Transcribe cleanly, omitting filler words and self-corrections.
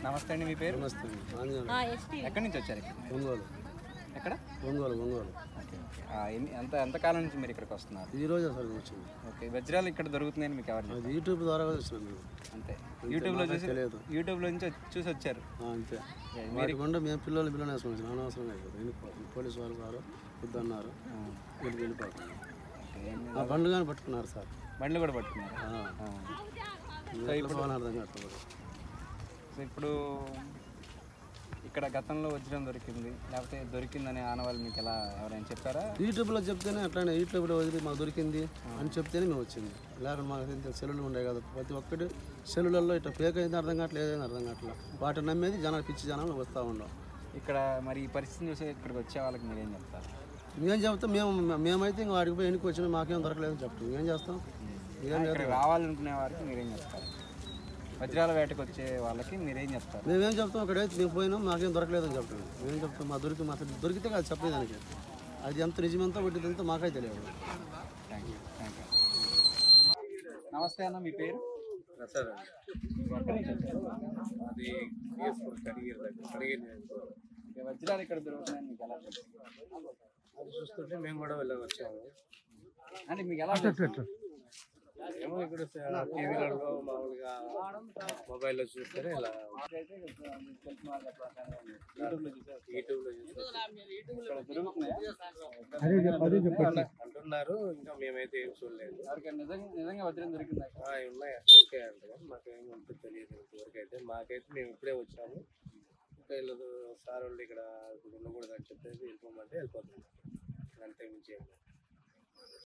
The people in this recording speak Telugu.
నమస్తే అండి, మీ పేరు? నమస్తే అండి. ఎక్కడి నుంచి వచ్చారు? ఒంగోలు. ఎక్కడ? ఒంగోలు. ఎంతకాలం నుంచి మీరు ఇక్కడికి వస్తున్నారు? ఈ రోజు అసలు వచ్చింది. ఓకే, వజ్రాలు ఇక్కడ దొరుకుతున్నాయని మీకు ఎవరు? అది యూట్యూబ్ ద్వారా వచ్చినాం మేము. అంతే, యూట్యూబ్లో నుంచి చూసి వచ్చారు అంతే. వాటికుండా మేము పిల్లలు వేసుకుని అనవసరం అయిపోతుంది. వెళ్ళిపోతుంది. పోలీసు వాళ్ళు సార్ వద్దన్నారు, వెళ్ళిపోతుంది. ఆ బండ్లు కానీ పట్టుకున్నారు సార్. బండ్లు కూడా పట్టుకున్నారు. అర్థం కాదు. సో ఇప్పుడు ఇక్కడ గతంలో వజ్రం దొరికింది, లేకపోతే దొరికిందనే ఆనవాళ్ళు మీకు ఎలా ఎవరైనా చెప్పారా? యూట్యూబ్లో చెప్తేనే అట్లానే యూట్యూబ్లో వదిలి మాకు దొరికింది అని చెప్తేనే మేము వచ్చింది. లేకపోతే మాకు ఇంత సెల్లులు ఉండే కదా, ప్రతి ఒక్కటి సెల్లులలో ఇట్లా ఫేక్ అయితే అర్థం కావట్లేదు, ఏదైనా అర్థం కావట్లేదు. వాటిని నమ్మేది జనాలు, పిచ్చి జనాలు వస్తూ ఉన్నాం. ఇక్కడ మరి ఈ పరిస్థితిని చూసి ఇక్కడికి వచ్చే వాళ్ళకి మీరేం చెప్తారు? మేము చెప్తాం, మేమైతే ఇంకా వాడికి పోయి ఎన్నికి వచ్చినా మాకేం దొరకలేదని చెప్తాం. ఏం చేస్తాం? రావాలనుకునే వారికి మీరేం చెప్తారు? వజ్రాల వేటకు వచ్చే వాళ్ళకి మీరేం చెప్తారు? మేమేం చెప్తాం, అక్కడైతే మేము పోయినాం, మాకేం దొరకలేదని చెప్తాం. మేమేం చెప్తాం, మాకు దొరికితే కాదు చెప్పలేదానికి. అది ఎంత నిజమెంతో వడ్డీదంతా మాకైతే తెలియదు. Thank you. నమస్తే అన్న, మీ పేరు? సార్ అది వజ్రాలు ఇక్కడ దొరుకుతున్నాయని మీకు ఎలా తెలుసు? అది చూస్తుంటే మేము కూడా వెళ్ళి వచ్చాము. అంటే మీకు ఎలా ఏమో ఇక్కడ టీవీలలో మామూలుగా మొబైల్లో చూస్తేనే ఇలా యూట్యూబ్లో అంటున్నారు. ఇంకా మేమైతే ఏం చూడలేదు. నిజంగా వజ్రం దొరికిందా? ఉన్నాయి, దొరికాయంటే మాకేమి ఉంటుంది తెలియదు ఇంతవరకైతే. మాకైతే మేము ఇప్పుడే వచ్చాము. ఇంకా వీళ్ళు సార్ వాళ్ళు ఇక్కడ ఉండకూడదు అని చెప్పేసి వెళ్ళిపోమంటే వెళ్ళిపోతున్నాం. అంతే మించి